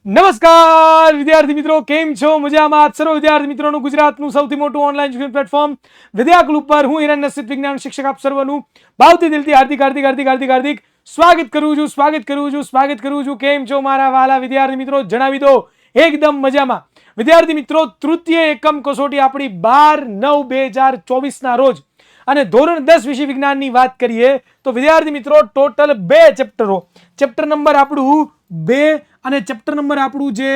નમસ્કાર વિદ્યાર્થી મિત્રો, કેમ છો? મજામાં? આપ સર્વ વિદ્યાર્થી મિત્રોનું ગુજરાતનું સૌથી મોટું ઓનલાઈન એજ્યુકેશન પ્લેટફોર્મ વિદ્યાકુલ ઉપર હું હિરણ્યસિદ્ધ વિજ્ઞાન શિક્ષક આપ સર્વનું ભાવથી દિલથી હાર્દિક સ્વાગત કરું છું. કેમ છો મારા વાલા વિદ્યાર્થી મિત્રો? જણાવી દો. એકદમ મજામાં. વિદ્યાર્થી મિત્રો, તૃતીય એકમ કસોટી આપણી 12/9/2024 ના રોજ અને ધોરણ 10 વિષય વિજ્ઞાનની વાત કરીએ તો વિદ્યાર્થી મિત્રો ટોટલ 2 ચેપ્ટરો, ચેપ્ટર નંબર આપણું 2 અને ચેપ્ટર નંબર આપણું જે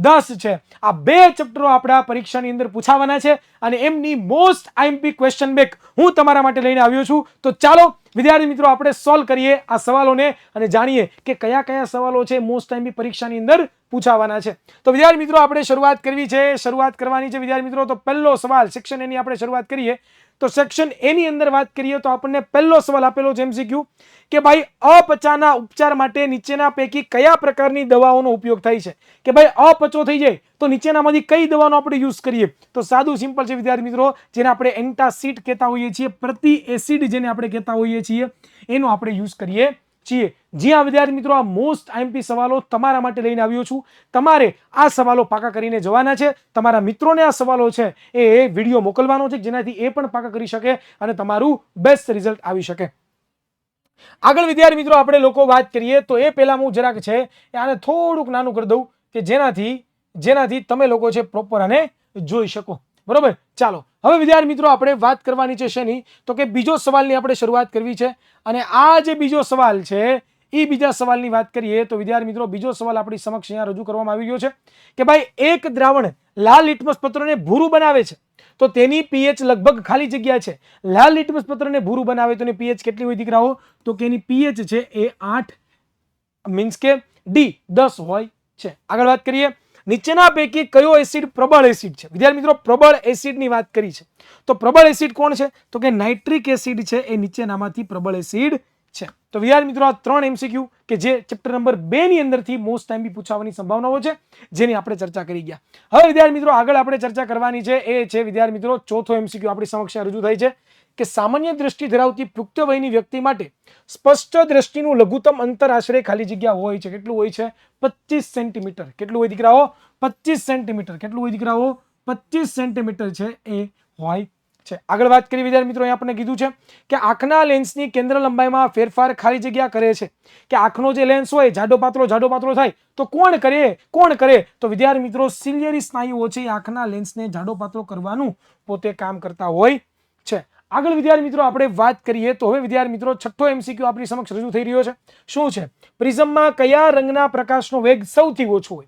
10 છે, આ 2 ચેપ્ટરો આપણા પરીક્ષાની અંદર પૂછાવાના છે અને એમની મોસ્ટ આઈએમપી ક્વેશ્ચન બેક હું તમારા માટે લઈને આવ્યો છું. તો ચાલો વિદ્યાર્થી મિત્રો આપણે સોલ્વ કરીએ આ સવાલોને અને જાણીએ કે કયા કયા સવાલો છે મોસ્ટ આઈએમપી પરીક્ષાની અંદર પૂછાવાના છે. તો વિદ્યાર્થી મિત્રો આપણે શરૂઆત કરવાની છે વિદ્યાર્થી મિત્રો. તો પહેલો સવાલ સેક્શન એ ની આપણે શરૂઆત કરીએ તો સેક્શન એ ની અંદર વાત કરીએ તો આપણને પહેલો સવાલ આપેલો છે એમસીક્યુ કે ભાઈ અપચાના ઉપચાર માટે નીચેના પૈકી કયા પ્રકારની દવાઓનો ઉપયોગ થાય છે. કે ભાઈ અપચો થઈ જાય તો નીચેનામાંથી કઈ દવાનો આપણે યુઝ કરીએ? તો સાદું સિમ્પલ છે વિદ્યાર્થી મિત્રો, જેને આપણે એન્ટાસિડ કહેતા હોઈએ છીએ, પ્રતિ એસિડ જેને આપણે કહેતા હોઈએ છીએ, એનો આપણે યુઝ કરીએ છીએ. જ્યાં વિદ્યાર્થી મિત્રો આ મોસ્ટ આઈએમપી સવાલો તમારા માટે લઈને આવ્યો છું. તમારે આ સવાલો પાકા કરીને જવાના છે. તમારા મિત્રોને આ સવાલો છે એ વિડીયો મોકલવાનો છે જેનાથી એ પણ પાકા કરી શકે અને તમારું બેસ્ટ રિઝલ્ટ આવી શકે. આગળ વિદ્યાર્થી મિત્રો આપણે લોકો વાત કરીએ તો એ પહેલા હું જરાક છે આને થોડુંક નાનું કરી દઉં કે જેનાથી તમે લોકો છે પ્રોપર આને જોઈ શકો. બરોબર, ચાલો હવે વિદ્યાર્થી મિત્રો આપણે વાત કરવાની છે શેની? તો કે બીજો સવાલની આપણે શરૂઆત કરવી છે અને આ જે બીજો સવાલ છે એ બીજા સવાલની વાત કરીએ તો વિદ્યાર્થી મિત્રો બીજો સવાલ આપણી સમક્ષ અહીંયા રજૂ કરવામાં આવી ગયો છે કે ભાઈ એક દ્રાવણ લાલ લિટમસ પત્રને ભૂરું બનાવે છે તો તેની પીએચ લગભગ ખાલી જગ્યા છે. લાલ લિટમસ પત્રને ભૂરું બનાવે તો એની પીએચ કેટલી હોય દીકરાઓ? તો કે એની પીએચ છે એ 8 મીન્સ કે D10 હોય છે. આગળ વાત કરીએ, નીચેના પૈકી કયો એસિડ પ્રબળ એસિડ છે? વિદ્યાર્થી મિત્રો પ્રબળ એસિડની વાત કરી છે તો પ્રબળ એસિડ કોણ છે? તો કે નાઇટ્રિક એસિડ છે એ નીચેનામાંથી પ્રબળ એસિડ છે. તો વિદ્યાર્થી મિત્રો આ 3 એમસીક્યુ કે જે ચેપ્ટર નંબર 2 ની અંદરથી મોસ્ટ ટાઈમ પૂછાવાની સંભાવનાઓ છે જેની આપણે ચર્ચા કરી ગયા. હવે વિદ્યાર્થી મિત્રો આગળ આપણે ચર્ચા કરવાની છે એ છે વિદ્યાર્થી મિત્રો ચોથો એમસીક્યુ આપણી સમક્ષ રજૂ થાય છે કે સામાન્ય દ્રષ્ટિ ધરાવતી પુખ્ત વયની વ્યક્તિ માટે સ્પષ્ટ દ્રષ્ટિનું લઘુત્તમ અંતર આશરે ખાલી જગ્યા હોય છે. કેટલું હોય છે? 25 સેન્ટીમીટર. કેટલું હોય દીકરાઓ? 25 સેન્ટીમીટર. કેટલું હોય દીકરાઓ? 25 સેન્ટીમીટર છે એ હોય છે. આગળ વાત કરી વિદ્યાર્થી મિત્રો, અહીંયા આપણે કીધું છે કે આંખના લેન્સની કેન્દ્ર લંબાઈમાં ફેરફાર ખાલી જગ્યા કરે છે. કે આંખનો જે લેન્સ હોય જાડો પાતળો થાય તો કોણ કરે? તો વિદ્યાર્થી મિત્રો સિલિયરી સ્નાયુઓ છે આંખના લેન્સને જાડો પાતળો કરવાનું પોતે કામ કરતા હોય છે. આગળ વિદ્યાર્થી મિત્રો આપણે વાત કરીએ તો હવે વિદ્યાર્થી મિત્રો છઠ્ઠો એમસીક્યુ આપણી સમક્ષ રજૂ થઈ રહ્યો છે. શું છે? પ્રિઝમમાં કયા રંગના પ્રકાશનો વેગ સૌથી ઓછો હોય?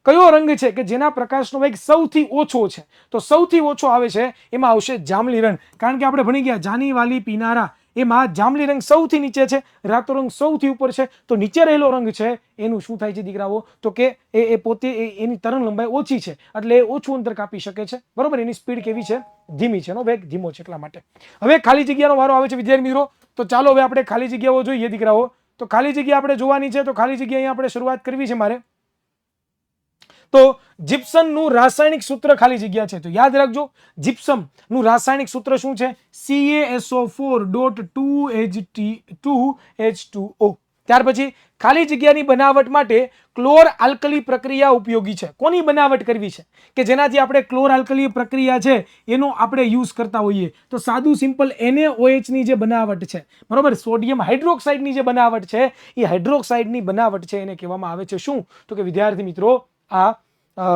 કયો રંગ છે કે જેના પ્રકાશનો વેગ સૌથી ઓછો છે? તો સૌથી ઓછો આવે છે એમાં આવશે જાંબલી રંગ. કારણ કે આપણે ભણી ગયા જાની વાલી પીનારા, એમાં જાંબલી રંગ સૌથી નીચે છે, રાતો રંગ સૌથી ઉપર છે. તો નીચે રહેલો રંગ છે એનું શું થાય છે દીકરાઓ? તો કે એ પોતે એની તરંગ લંબાઈ ઓછી છે એટલે એ ઓછું અંતર કાપી શકે છે. બરોબર, એની સ્પીડ કેવી છે? ધીમી છે, એનો વેગ ધીમો છે એટલા માટે. હવે ખાલી જગ્યાનો વારો આવે છે વિદ્યાર્થી મિત્રો. તો ચાલો હવે આપણે ખાલી જગ્યાઓ જોઈએ દીકરાઓ. તો ખાલી જગ્યા આપણે જોવાની છે. તો ખાલી જગ્યા અહીંયા આપણે શરૂઆત કરવી છે મારે. તો જીપ્સમનું રાસાયણિક સૂત્ર ખાલી જગ્યા છે તો યાદ રાખજો જીપ્સમનું રાસાયણિક સૂત્ર શું છે? CaSO4.2H2O. ત્યાર પછી ખાલી જગ્યાની બનાવટ માટે ક્લોર આલ્કલી પ્રક્રિયા ઉપયોગી છે. કોની બનાવટ કરવી છે? કે જેનાથી આપણે ક્લોર આલ્કલી પ્રક્રિયા છે એનો આપણે યુઝ કરતા હોઈએ. તો સાદું સિમ્પલ NaOH ની જે બનાવટ છે, બરોબર, સોડિયમ હાઇડ્રોક્સાઇડની જે બનાવટ છે એ હાઇડ્રોક્સાઇડની બનાવટ છે એને કહેવામાં આવે છે શું? તો કે વિદ્યાર્થી મિત્રો આ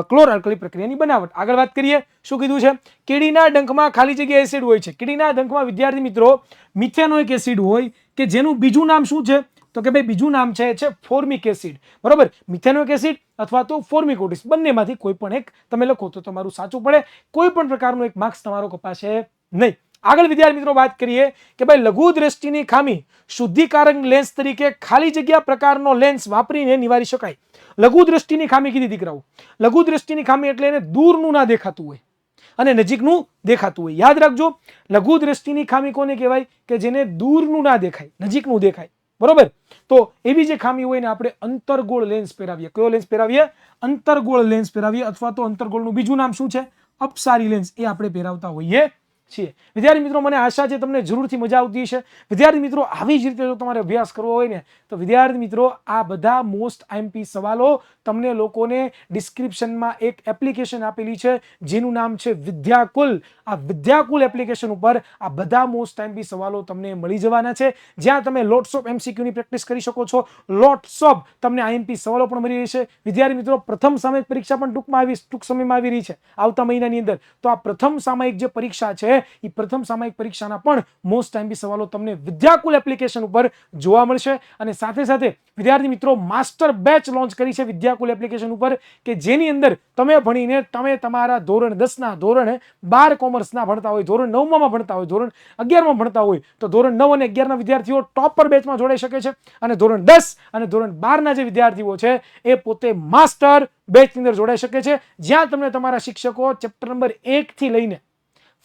ક્લોર આલ્કલી પ્રક્રિયાની બનાવટ. આગળ વાત કરીએ, શું કીધું છે? કીડીના ડંખમાં ખાલી જગ્યા એસિડ હોય છે. કીડીના ડંખમાં વિદ્યાર્થી મિત્રો મિથેનોઇક એસિડ હોય કે જેનું બીજું નામ શું છે? તો કે ભાઈ બીજું નામ છે ફોર્મિક એસિડ. બરોબર, મિથેનોઇક એસિડ અથવા તો ફોર્મિકોટિસ, બંનેમાંથી કોઈ પણ એક તમે લખો તો તમારું સાચું પડે. કોઈ પણ પ્રકારનો એક માર્ક્સ તમારો કપાશે નહીં. આગળ વિદ્યાર્થી મિત્રો વાત કરીએ કે ભાઈ લઘુ દ્રષ્ટિની ખામી શુદ્ધિકારક લેન્સ તરીકે ખાલી જગ્યા પ્રકારનો લેન્સ વાપરીને નિવારી શકાય. લઘુ દ્રષ્ટિની ખામી કીધી દીકરાઓ. લઘુ દ્રષ્ટિની ખામી એટલે એને દૂરનું ના દેખાતું હોય અને નજીકનું દેખાતું હોય. યાદ રાખજો, લઘુ દ્રષ્ટિની ખામી કોને કહેવાય? કે જેને દૂરનું ના દેખાય, નજીકનું દેખાય. બરોબર, તો એવી જે ખામી હોય ને આપણે અંતર્ગોળ લેન્સ પહેરાવીએ. કયો લેન્સ પહેરાવીએ? અંતર્ગોળ લેન્સ પહેરાવીએ. અથવા તો અંતર્ગોળનું બીજું નામ શું છે? અપસારી લેન્સ, એ આપણે પહેરાવતા હોઈએ છીએ. વિદ્યાર્થી મિત્રો, મને આશા છે તમને જરૂરથી મજા આવતી છે. વિદ્યાર્થી મિત્રો, આવી જ રીતે જો તમારે અભ્યાસ કરવો હોય ને તો વિદ્યાર્થી મિત્રો, આ બધા મોસ્ટ આઈએમપી સવાલો તમને લોકોને ડિસ્ક્રિપ્શનમાં એક એપ્લિકેશન આપેલી છે જેનું નામ છે વિદ્યાકુલ. આ વિદ્યાકુલ એપ્લિકેશન ઉપર આ બધા મોસ્ટ આઈએમપી સવાલો તમને મળી જવાના છે, જ્યાં તમે લોટ્સ ઓફ એમસીક્યુ ની પ્રેક્ટિસ કરી શકો છો. લોટ્સ ઓફ તમને આઈએમપી સવાલો પણ મળી રહેશે. વિદ્યાર્થી મિત્રો, પ્રથમ સામયિક પરીક્ષા પણ ટૂંક સમયમાં આવી રહી છે, આવતા મહિનાની અંદર. તો આ પ્રથમ સામયિક જે પરીક્ષા છે એ પ્રથમ સામયિક પરીક્ષાના પણ મોસ્ટ આઈએમપી સવાલો તમને વિદ્યાકુલ એપ્લિકેશન ઉપર જોવા મળશે. અને સાથે સાથે વિદ્યાર્થી મિત્રો, માસ્ટર બેચ લોન્ચ કરી છે વિદ્યાકુલ એપ્લિકેશન ઉપર, કે જેની અંદર તમે ભણીને તમે તમારા ધોરણ 10ના, ધોરણ 12 કોમર્સના ભણતા હોય, ધોરણ 9માં ભણતા હોય, ધોરણ 11માં ભણતા હોય તો ધોરણ 9 અને 11ના વિદ્યાર્થીઓ ટોપર બેચમાં જોડાઈ શકે છે. અને ધોરણ 10 અને ધોરણ 12ના જે વિદ્યાર્થીઓ છે એ પોતે માસ્ટર બેચની અંદર જોડાઈ શકે છે, જ્યાં તમને તમારા શિક્ષકો ચેપ્ટર નંબર 1 થી લઈને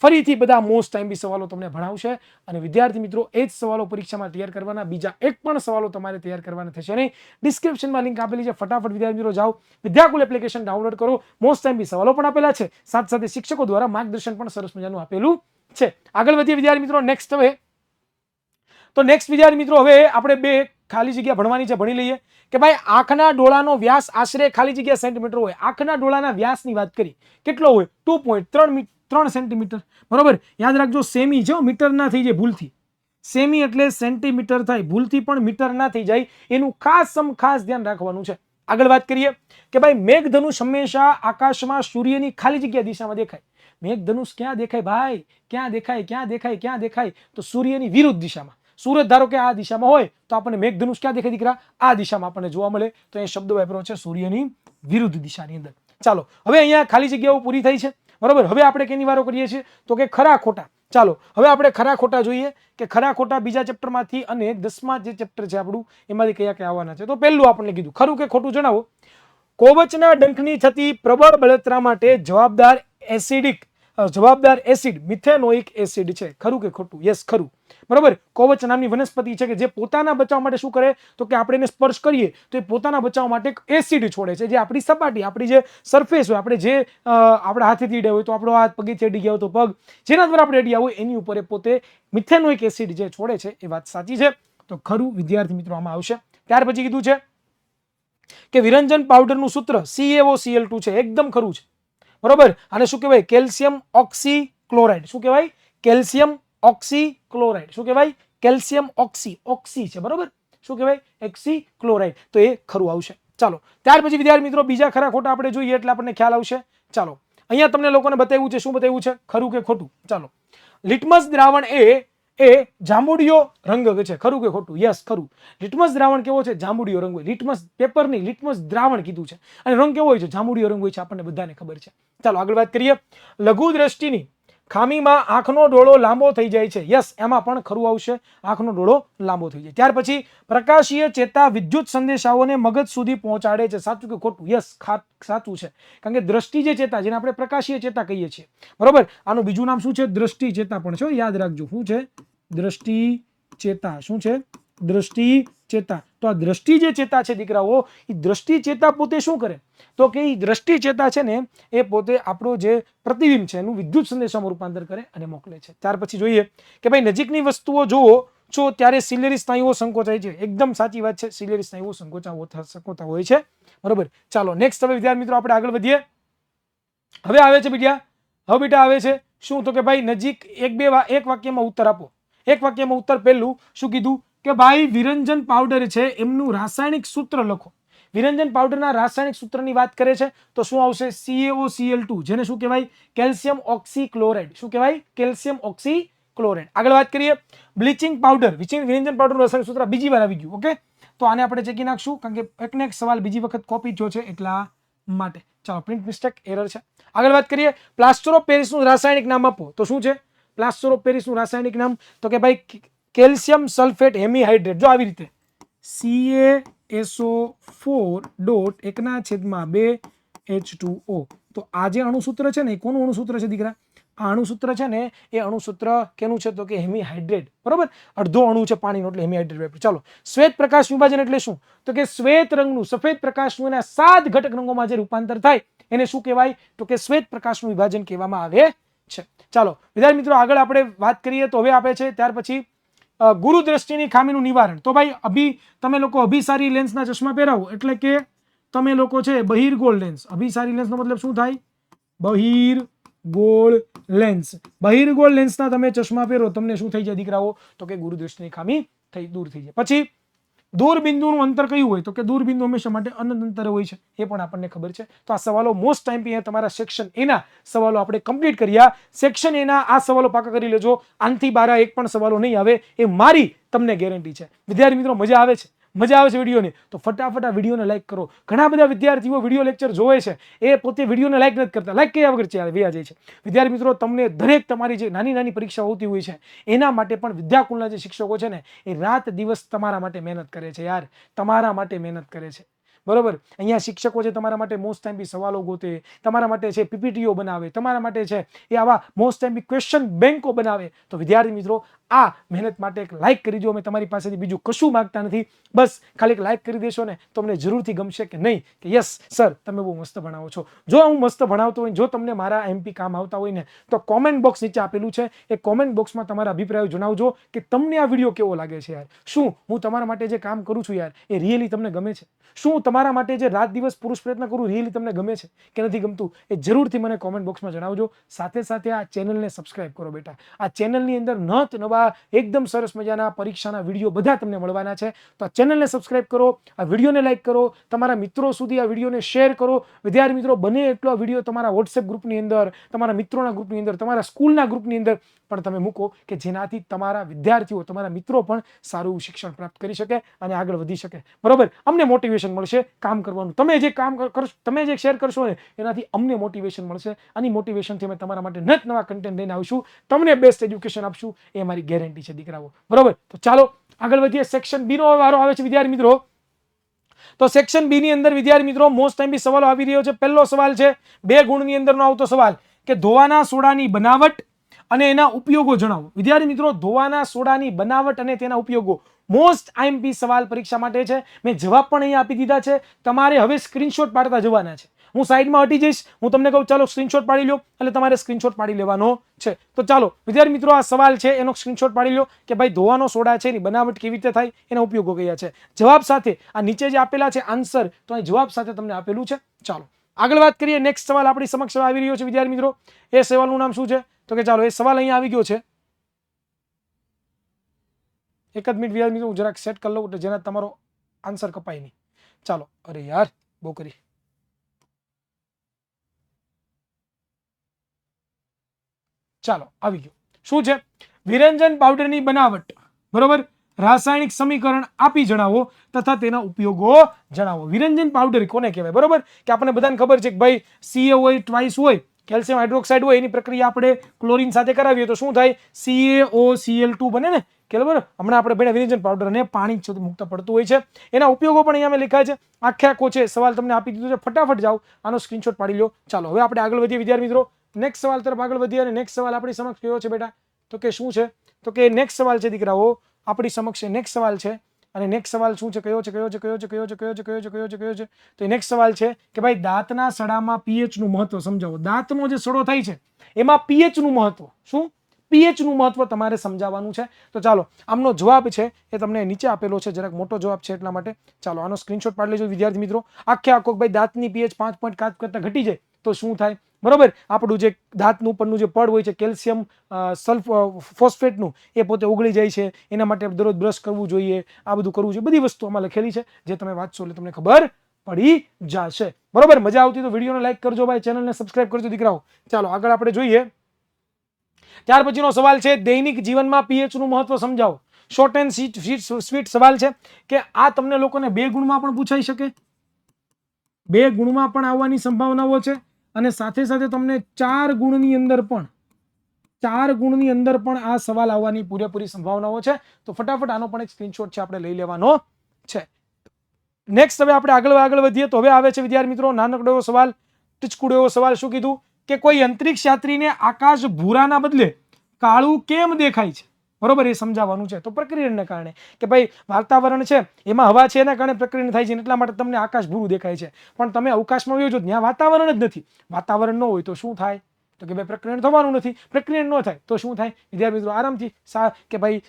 ફરીથી બધા મોસ્ટ આઈએમપી સવાલો તમને ભણાવશે. અને વિદ્યાર્થી મિત્રો, એ જ સવાલો પરીક્ષામાં તૈયાર કરવાના, બીજા એક પણ સવાલો તમારે તૈયાર કરવાના થશે નહીં. ડિસ્ક્રિપ્શનમાં લિંક આપેલી છે, ફટાફટ વિદ્યાર્થી મિત્રો જાઓ, વિદ્યાકુલ એપ્લિકેશન ડાઉનલોડ કરો. મોસ્ટ આઈએમપી સવાલો પણ આપેલા છે, સાથે સાથે શિક્ષકો દ્વારા માર્ગદર્શન પણ સરસ મજાનું આપેલું છે. આગળ વધીએ વિદ્યાર્થી મિત્રો. નેક્સ્ટ વિદ્યાર્થી મિત્રો, હવે આપણે બે ખાલી જગ્યા ભણવાની છે, ભણી લઈએ કે ભાઈ આંખના ડોળાનો વ્યાસ આશરે ખાલી જગ્યા સેન્ટીમીટર હોય. આંખના ડોળાના વ્યાસની વાત કરી, કેટલો હોય? 2.3 સેન્ટીમીટર. બરોબર, યાદ રાખજો, સેમી છે, મીટર ના થઈ જાય ભૂલથી. સેમી એટલે સેન્ટીમીટર થાય, ભૂલથી પણ મીટર ના થઈ જાય, એનું ખાસ ધ્યાન રાખવાનું છે. આગળ વાત કરીએ કે ભાઈ મેઘધનુષ હંમેશા આકાશમાં સૂર્યની ખાલી જગ્યા દિશામાં દેખાય. મેઘધનુષ ક્યાં દેખાય ભાઈ? ક્યાં દેખાય? તો સૂર્યની વિરુદ્ધ દિશામાં. સૂરજ ધારો કે આ દિશામાં હોય તો આપણને મેઘધનુષ ક્યાં દેખાય દીકરા? આ દિશામાં આપણને જોવા મળે. તો એ શબ્દ વાપર્યો છે સૂર્યની વિરુદ્ધ દિશાની અંદર. ચાલો, હવે અહીંયા ખાલી જગ્યાઓ પૂરી થઈ છે. બરોબર, હવે આપણે કેની વારો કરીએ છીએ તો કે ખરા ખોટા. ચાલો, હવે આપણે ખરા ખોટા જોઈએ કે ખરા ખોટા બીજા ચેપ્ટરમાંથી અને 10મા જે ચેપ્ટર છે આપણું એમાંથી કયા આવવાના છે. તો પહેલું આપણને કીધું, ખરું કે ખોટું જણાવો. કોવચના ડંખની થતી પ્રબળ બળતરા માટે જવાબદાર એસિડ મિથેનોઇક એસિડ છે. ખરું કે ખોટું? યસ, ખરું. બરોબર, કોવચ નામની વનસ્પતિ છે કે જે પોતાના બચાવ માટે શું કરે તો કે આપણે એને સ્પર્શ કરીએ તો એ પોતાના બચાવ માટે એક એસિડ છોડે છે, જે આપણી સપાટી, આપણી જે સરફેસ હોય, આપણે જે આપણા હાથેથી અડ્યા હોય તો આપણો હાથ, પગેથી અડી ગયા હોય તો પગ, જેના દ્વારા આપણે અડ્યા હોય એની ઉપર એ પોતે મિથેનોઇક એસિડ જે છોડે છે. એ વાત સાચી છે, તો ખરું વિદ્યાર્થી મિત્રો આમાં આવશે. ત્યાર પછી કીધું છે કે વિરંજન પાવડરનું સૂત્ર CaOCl2 છે. એકદમ ખરું છે. બરોબર, આને શું કહેવાય? Calcium oxychloride. શું કહેવાય? Calcium oxychloride. શું કહેવાય? કેલ્શિયમ ઓક્સી છે. બરોબર, શું કહેવાય? ઓક્સીક્લોરાઇડ. તો એ ખરું આવશે. ચાલો, ત્યાર પછી વિદ્યાર્થી મિત્રો બીજા ખરા ખોટા આપણે જોઈએ એટલે આપણને ખ્યાલ આવશે. ચાલો, અહીંયા તમને લોકોને બતાવ્યું છે. શું બતાવ્યું છે? ખરું કે ખોટું? ચાલો, લિટમસ દ્રાવણ એ જાંબુડિયો રંગ છે. ખરું કે ખોટું? યસ, ખરું. લિટમસ દ્રાવણ કેવો છે? જાંબુડિયો રંગ હોય. લિટમસ પેપર નહીં, લિટમસ દ્રાવણ કીધું છે. અને રંગ કેવો હોય છે? જાંબુડિયો રંગ હોય છે, આપણને બધાને ખબર છે. ચાલો આગળ વાત કરીએ. લઘુ દ્રષ્ટિની ખામીમાં આંખનો ડોળો લાંબો થઈ જાય છે. યસ, એમાં પણ ખરું આવશે, આંખનો ડોળો લાંબો થઈ જાય. ત્યાર પછી પ્રકાશીય ચેતા વિદ્યુત સંદેશાઓને મગજ સુધી પહોંચાડે છે. સાચું કે ખોટું? યસ, સાચું છે. કારણ કે દ્રષ્ટિ જે ચેતા, જેને આપણે પ્રકાશીય ચેતા કહીએ છીએ, બરોબર, આનું બીજું નામ શું છે? દ્રષ્ટિ ચેતા પણ છે, યાદ રાખજો. શું છે? દ્રષ્ટિ ચેતા. શું છે? દ્રષ્ટિ ચેતા. તો આ દ્રષ્ટિ જે ચેતા છે દીકરાઓ, એ દ્રષ્ટિ ચેતા પોતે શું કરે તો કે એ દ્રષ્ટિ ચેતા છે ને એ પોતે આપણો જે પ્રતિબિંબ છે એનું વિદ્યુત સંદેશામાં રૂપાંતર કરે અને મોકલે છે. ત્યાર પછી જોઈએ કે ભાઈ નજીકની વસ્તુઓ જોવો છો ત્યારે સિલિયરી સ્નાયુઓ સંકોચાય છે. એકદમ સાચી વાત છે, સિલિયરી સ્નાયુઓ સંકોચતા હોય છે. બરોબર, ચાલો નેક્સ્ટ. હવે વિદ્યાર્થી મિત્રો આપણે આગળ વધીએ. હવે આવે છે બેટા આવે છે શું તો કે ભાઈ નજીક એક વાક્યમાં ઉત્તર આપો. એક વાક્યમાં ઉત્તર. પહેલું શું કીધું કે ભાઈ વિરંજન પાવડર છે એમનું રાસાયણિક સૂત્ર લખો. વિરંજન પાવડરના રાસાયણિક સૂત્રની વાત કરે છે તો શું આવશે? CaOCl2, જેને શું કહેવાય? Calcium oxychloride. શું કહેવાય? Calcium oxychloride. આગળ વાત કરીએ બ્લીચિંગ પાવડર. વિરંજન પાવડરનું રાસાયણિક સૂત્ર બીજી વાર આવી ગયું. ઓકે, તો આને આપણે ચેકી નાખશું કારણ કે એકને એક સવાલ બીજી વખત કોપી થયો છે એટલા માટે. ચાલો, પ્રિન્ટ મિસ્ટેક, એરર છે. આગળ વાત કરીએ પ્લાસ્ટર ઓફ પેરિસનું રાસાયણિક નામ આપો. તો શું છે પ્લાસ્ટર ઓફ પેરિસનું રાસાયણિક નામ? તો કે ભાઈ કેલ્શિયમ સલ્ફેટ હેમીહાઇડ્રેટ. જો આવી રીતે CaSO4.1/2H2O. તો આ જે અણુસૂત્ર છે ને એ કોનું અણુસૂત્ર છે દીકરા? આ અણુસૂત્ર છે ને એ અણુસૂત્ર કેનું છે તો કે હેમીહાઇડ્રેટ. બરોબર, અડધો અણુ છે પાણીનો એટલે હેમીહાઇડ્રેટ. ચાલો, શ્વેત પ્રકાશ વિભાજન એટલે શું તો કે શ્વેત રંગનું, સફેદ પ્રકાશનું એના 7 ઘટક રંગોમાં જે રૂપાંતર થાય એને શું કહેવાય તો કે શ્વેત પ્રકાશનું વિભાજન કહેવામાં આવે છે. ચાલો વિદ્યાર્થી મિત્રો આગળ આપણે વાત કરીએ તો હવે આપે છે ત્યાર પછી ગુરુ દ્રષ્ટિની ખામીનું નિવારણ. તો ભાઈ તમે લોકો અભિસારી લેન્સના ચશ્મા પહેરાવો એટલે કે તમે લોકો છે બહિર્ગોળ લેન્સ. અભિસારી લેન્સનો મતલબ શું થાય? બહિર્ગોળ લેન્સ. બહિર્ગોળ લેન્સના તમે ચશ્મા પહેરો તમને શું થઈ જાય દીકરાઓ? તો કે ગુરુ દ્રષ્ટિની ખામી દૂર થઈ જાય. પછી દૂરબિંદુનું અંતર કયું હોય? તો કે દૂરબિંદુ હંમેશા માટે અનંત અંતરે હોય છે, એ પણ આપણને ખબર છે. તો આ સવાલો મોસ્ટ ટાઈમ પી તમારા સેક્શન એના સવાલો આપણે કમ્પ્લીટ કર્યા. સેક્શન એના આ સવાલો પાકા કરી લેજો. આનથી 12 એક પણ સવાલો નહીં આવે એ મારી તમને ગેરંટી છે. વિદ્યાર્થી મિત્રો મજા આવે છે વિડીયોની તો ફટાફટ આ વિડીયોને લાઈક કરો. ઘણા બધા વિદ્યાર્થીઓ વિડીયો લેક્ચર જોવે છે, એ પોતે વિડીયોને લાઈક નથી કરતા, લાઈક કર્યા વગર વ્યા જાય છે. વિદ્યાર્થી મિત્રો તમને દરેક તમારી જે નાની નાની પરીક્ષા હોતી હોય છે એના માટે પણ વિદ્યાકુલના જે શિક્ષકો છે ને એ રાત દિવસ તમારા માટે મહેનત કરે છે યાર, તમારા માટે મહેનત કરે છે. બરોબર, અહીંયા શિક્ષકો છે તમારા માટે મોસ્ટ ટાઈમ બી સવાલો ગોતે, તમારા માટે છે પીપીટીઓ બનાવે, તમારા માટે છે એ આવા મોસ્ટ ટાઈમ બી ક્વેશ્ચન બેંકો બનાવે. તો વિદ્યાર્થી મિત્રો આ મહેનત માટે એક લાઈક કરી દો. અમે તમારી પાસેથી બીજું કશું માંગતા નથી, બસ ખાલી એક લાઈક કરી દેશો ને તો અમને જરૂરથી ગમશે કે નહીં કે યસ સર તમે બહુ મસ્ત ભણાવો છો. જો હું મસ્ત ભણાવતો હોય, જો તમને મારા એમપી કામ આવતા હોય ને તો કોમેન્ટ બોક્સ નીચે આપેલું છે, એ કોમેન્ટ બોક્સમાં તમારા અભિપ્રાયો જણાવજો કે તમને આ વિડીયો કેવો લાગે છે યાર. શું હું તમારા માટે જે કામ કરું છું યાર એ રિયલી તમને ગમે છે? શું તમારા માટે જે રાત દિવસ પુરુષ પ્રયત્ન કરું રિયલી તમને ગમે છે કે નથી ગમતું? એ જરૂરથી મને કોમેન્ટ બોક્સમાં જણાવજો. સાથે સાથે આ ચેનલને સબસ્ક્રાઇબ કરો બેટા. આ ચેનલની અંદર નવા એકદમ સરસ મજાના પરીક્ષાના વિડીયો બધા તમને મળવાના છે. તો આ ચેનલને સબસ્ક્રાઇબ કરો, આ વિડીયોને લાઈક કરો, તમારા મિત્રો સુધી આ વિડીયોને શેર કરો. વિદ્યાર્થી મિત્રો બને એટલો આ વિડીયો તમારા વોટ્સએપ ગ્રુપની અંદર, તમારા મિત્રોના ગ્રુપની અંદર, તમારા સ્કૂલના ગ્રુપની અંદર પણ તમે મૂકો કે જેનાથી તમારા વિદ્યાર્થીઓ, તમારા મિત્રો પણ સારું શિક્ષણ પ્રાપ્ત કરી શકે અને આગળ વધી શકે. બરોબર, અમને મોટિવેશન મળશે કામ કરવાનું. તમે જે કામ કરશો, તમે જે શેર કરશો ને એનાથી અમને મોટિવેશન મળશે. અને મોટિવેશનથી અમે તમારા માટે નવા કન્ટેન્ટ લઈને આવશું, તમને બેસ્ટ એજ્યુકેશન આપશું, એ મારી ગેરંટી છે દીકરાઓ. બરોબર, તો ચાલો આગળ વધીએ. સેક્શન બી નો વારો આવે છે વિદ્યાર્થી મિત્રો. તો સેક્શન બી ની અંદર વિદ્યાર્થી મિત્રો મોસ્ટ ટાઈમ બી સવાલો આવી રહ્યો છે. પહેલો સવાલ છે 2 ગુણની અંદરનો આવતો સવાલ કે ધોવાના સોડાની બનાવટ અને એના ઉપયોગો જણાવો. વિદ્યાર્થી મિત્રો ધોવાના સોડાની બનાવટ અને તેના ઉપયોગો મોસ્ટ આઈએમપી સવાલ પરીક્ષા માટે છે. મેં જવાબ પણ અહીંયા આપી દીધા છે. તમારે હવે સ્ક્રીનશોટ પાડતા જવાના છે. હું સાઈડમાં હટી જઈશ, હું તમને કહું ચાલો સ્ક્રીનશોટ પાડી લો, એટલે તમારે સ્ક્રીનશોટ પાડી લેવાનો છે. તો ચાલો વિદ્યાર્થી મિત્રો આ સવાલ છે એનો સ્ક્રીનશોટ પાડી લો કે ભાઈ ધોવાનો સોડા છે એની બનાવટ કેવી રીતે થાય, એના ઉપયોગો કયા છે. જવાબ સાથે આ નીચે જે આપેલા છે આન્સર, તો અહીં જવાબ સાથે તમને આપેલું છે. ચાલો આગળ વાત કરીએ. નેક્સ્ટ સવાલ આપણી સમક્ષ આવી રહ્યો છે વિદ્યાર્થી મિત્રો. એ સવાલનું નામ શું છે? તો કે ચાલો એ સવાલ અહીંયા આવી ગયો છે. એક જ મિનિટ વિદ્યાર્થી મિત્રો હું જરાક સેટ કરી લઉં જેના તમારો આન્સર કપાય નહીં. ચાલો, અરે યાર બહુ કરી. ચાલો આવી ગયો. શું છે? વિરંજન પાવડરની બનાવટ, બરોબર, રાસાયણિક સમીકરણ આપી જણાવો તથા તેના ઉપયોગો જણાવો. વિરંજન પાવડર કોને કહેવાય? બરોબર, કે આપણને બધાને ખબર છે કે ભાઈ CA હોય, ટ્વાઇસ હોય, કેલ્શિયમ હાઇડ્રોક્સાઇડ હોય, એની પ્રક્રિયા આપણે ક્લોરીન સાથે કરાવીએ તો શું થાય? CaOCl2 બને ને. બરાબર, હમણાં આપણે ભણ્યા વિરંજન પાવડર અને પાણી મુક્ત પડતું હોય છે. એના ઉપયોગો પણ અહીંયા મેં લખ્યા છે. આખો છે સવાલ તમને આપી દીધો છે. ફટાફટ જાઓ આનો સ્ક્રીનશોટ પાડી લો. ચાલો હવે આપણે આગળ વધીએ વિદ્યાર્થી મિત્રો. નેક્સ્ટ સવાલ તરફ આગળ વધીએ અને નેક્સ્ટ સવાલ આપણી સમક્ષ કયો છે બેટા? તો કે શું છે? તો કે નેક્સ્ટ સવાલ છે દીકરાઓ આપણી સમક્ષ નેક્સ્ટ સવાલ છે. અને નેક્સ્ટ સવાલ શું છે? કયો છે? તો નેક્સ્ટ સવાલ છે કે ભાઈ દાંતના સડામાં pH નું મહત્વ સમજાવો. દાંતનો જે સડો થાય છે એમાં pH નું મહત્વ શું? pH નું મહત્વ તમારે સમજાવવાનું છે. તો ચાલો આમનો જવાબ છે એ તમને નીચે આપેલો છે, જરાક મોટો જવાબ છે એટલા માટે. ચાલો આનો સ્ક્રીનશોટ પાડી લેજો વિદ્યાર્થી મિત્રો. આખો ભાઈ દાંતની pH 5.7 કરતા ઘટી જાય તો શું થાય? બરોબર, આપણું જે દાંતનું ઉપરનું જે પડ હોય છે કેલ્શિયમ ફોસ્ફેટનું, એ પોતે ઓગળી જાય છે. એના માટે દરરોજ બ્રશ કરવું જોઈએ, આ બધું કરવું જોઈએ. બધી વસ્તુ આમાં લખેલી છે, જે તમે વાંચશો એટલે તમને ખબર પડી જશે. બરોબર, મજા આવતી તો વિડીયોને લાઈક કરજો ભાઈ, ચેનલને સબસ્ક્રાઇબ કરજો દીકરાઓ. ચાલો આગળ આપણે જોઈએ. ત્યાર પછીનો સવાલ છે દૈનિક જીવનમાં pH નું મહત્વ સમજાવો. શોર્ટ એન્ડ સ્વીટ સવાલ છે કે આ તમને લોકોને 2 ગુણમાં પણ પૂછાઈ શકે, 2 ગુણમાં પણ આવવાની સંભાવનાઓ છે. અને સાથે સાથે તમને 4 ગુણની અંદર પણ આ સવાલ આવવાની પૂરેપૂરી સંભાવનાઓ છે. તો ફટાફટ આનો પણ એક સ્ક્રીનશોટ છે આપણે લઈ લેવાનો છે. નેક્સ્ટ હવે આપણે આગળ વધીએ તો હવે આવે છે વિદ્યાર્થી મિત્રો નાનકડો એવો સવાલ, ટીચકુડો એવો સવાલ. શું કીધું? કે કોઈ અંતરિક્ષ યાત્રીને આકાશ ભૂરાના બદલે કાળું કેમ દેખાય છે? બરોબર, એ સમજાવવાનું છે. તો પ્રક્રિયણને કારણે કે ભાઈ વાતાવરણ છે એમાં હવા છે એના કારણે પ્રક્રિયણ થાય છે, એટલા માટે તમને આકાશ ભૂરું દેખાય છે. પણ તમે અવકાશમાં વયો જો ત્યાં વાતાવરણ જ નથી, વાતાવરણ ન હોય તો શું થાય? તો કે ભાઈ પ્રક્રિયણ થવાનું નથી. પ્રક્રિયણ ન થાય તો શું થાય વિદ્યાર્થી મિત્રો? આરામથી કે ભાઈ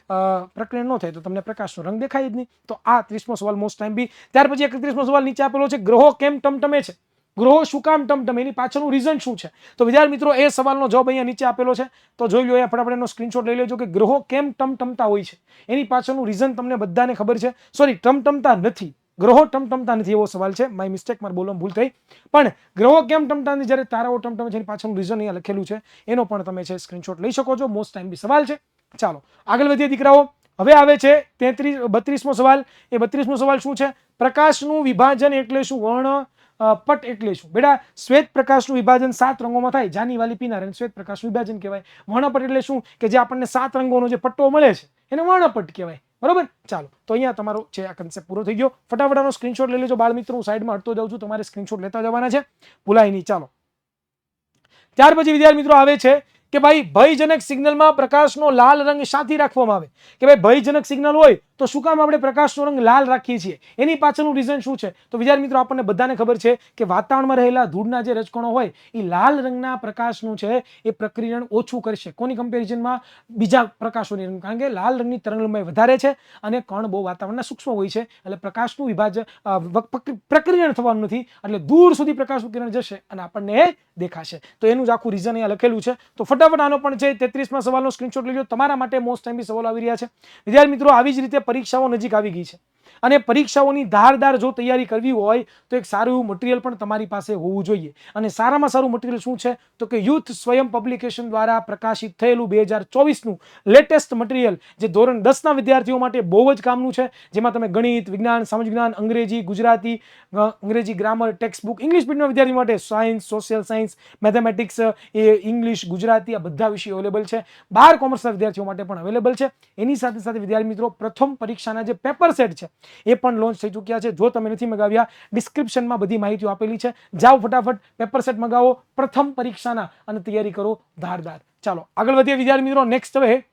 પ્રક્રિયણ ન થાય તો તમને પ્રકાશનો રંગ દેખાય જ નહીં. તો આ 30મો સવાલ મોસ્ટ ટાઈમ બી. ત્યાર પછી 31મો સવાલ નીચે આપેલો છે, ગ્રહો કેમ ટમટમે છે? ગ્રહો શું કામ ટમટમે? એની પાછળનું રીઝન શું છે? તો વિદ્યાર્થી મિત્રો એ સવાલનો જવાબ અહીંયા નીચે આપેલો છે. તો જોઈ લો, અહીંયા ફટાફટ એનો સ્ક્રીનશોટ લઈ લેજો કે ગ્રહો કેમ ટમટમતા હોય છે. એની પાછળનું રીઝન તમને બધાને ખબર છે. સોરી, ટમટમતા નથી, ગ્રહો ટમટમતા નથી એવો સવાલ છે. માય મિસ્ટેક, મારે બોલવામાં ભૂલ થઈ. પણ ગ્રહો કેમ ટમટમતા નથી જ્યારે તારાઓ ટમટમે છે એની પાછળનું રીઝન અહીંયા લખેલું છે. એનો પણ તમે છે સ્ક્રીનશોટ લઈ શકો છો. મોસ્ટ ટાઈમ બી સવાલ છે. ચાલો આગળ વધીએ દીકરાઓ. હવે આવે છે 32મો સવાલ. એ 32મો સવાલ શું છે? પ્રકાશનું વિભાજન એટલે શું? વર્ણ પટ એટલે શું? બેટા, શ્વેત પ્રકાશનું વિભાજન 7 રંગોમાં થાય. જાની વાલી પીનાર અને શ્વેત પ્રકાશનું વિભાજન કહેવાય. વર્ણપટ એટલે શું? કે જે આપણને 7 રંગોનો જે પટ્ટો મળે છે એને વર્ણપટ કહેવાય. બરોબર. ચાલો, તો અહીંયા તમારો છે આ કન્સેપ્ટ પૂરો થઈ ગયો. ફટાફટ સ્ક્રીનશોટ લઈ લેજો બાળ મિત્રો. હું સાઈડમાં હટતો જાઉં છું, તમારે સ્ક્રીનશોટ લેતા જવાના છે, ભૂલાય નહીં. ચાલો, ત્યાર પછી વિદ્યાર્થી મિત્રો આવે છે કે ભાઈ ભયજનક સિગ્નલમાં પ્રકાશનો લાલ રંગ શાથી રાખવામાં આવે? કે ભાઈ ભયજનક સિગ્નલ હોય તો શું કામ આપણે પ્રકાશનો રંગ લાલ રાખીએ છીએ? એની પાછળનું રીઝન શું છે? તો વિદ્યાર્થી મિત્રો આપણને બધાને ખબર છે કે વાતાવરણમાં રહેલા ધૂળના જે રજકણો હોય એ લાલ રંગના પ્રકાશનું છે એ પ્રક્રિયણ ઓછું કરશે. કોની કમ્પેરિઝનમાં? બીજા પ્રકાશોની. કારણ કે લાલ રંગની તરંગલંબાઈ વધારે છે અને કણ બહુ વાતાવરણના સૂક્ષ્મ હોય છે, એટલે પ્રકાશનું વિભાજન પ્રક્રિયણ થવાનું નથી, એટલે દૂર સુધી પ્રકાશનું કિરણ જશે અને આપણને એ દેખાશે. તો એનું જ આખું રીઝન અહીંયા લખેલું છે. તો ફટાફટ આનો પણ છે 33મા સવાલનો સ્ક્રીનશોટ લઈ લો. તમારા માટે મોસ્ટ ટાઈમ સવાલો આવી રહ્યા છે વિદ્યાર્થી મિત્રો. આવી જ રીતે પરીક્ષાઓ નજીક આવી ગઈ છે અને પરીક્ષાઓની ધારદાર જો તૈયારી કરવી હોય તો એક સારું એવું મટીરિયલ પણ તમારી પાસે હોવું જોઈએ. અને સારામાં સારું મટીરિયલ શું છે? તો કે યુથ સ્વયં પબ્લિકેશન દ્વારા પ્રકાશિત થયેલું 2024નું લેટેસ્ટ મટીરિયલ, જે ધોરણ 10ના વિદ્યાર્થીઓ માટે બહુ જ કામનું છે. જેમાં તમે ગણિત, વિજ્ઞાન, સામાજિક વિજ્ઞાન, અંગ્રેજી, ગુજરાતી, અંગ્રેજી ગ્રામર, ટેક્સ્ટ બુક, ઇંગ્લિશ મીડિયમના વિદ્યાર્થીઓ માટે science, social science, mathematics, English, Gujarati, આ બધા વિષયો અવેલેબલ છે. 12 કોમર્સના વિદ્યાર્થીઓ માટે પણ અવેલેબલ છે. એની સાથે સાથે વિદ્યાર્થી મિત્રો પ્રથમ પરીક્ષાના જે પેપર સેટ છે એ પણ લોન્ચ થઈ ચૂક્યા છે. જો તમે નથી મગાવ્યા, ડિસ્ક્રિપ્શનમાં બધી માહિતીઓ આપેલી છે. જાઓ ફટાફટ પેપર સેટ મગાવો પ્રથમ પરીક્ષાના અને તૈયારી કરો ધારદાર. ચાલો આગળ વધીએ વિદ્યાર્થી મિત્રો. નેક્સ્ટ હવે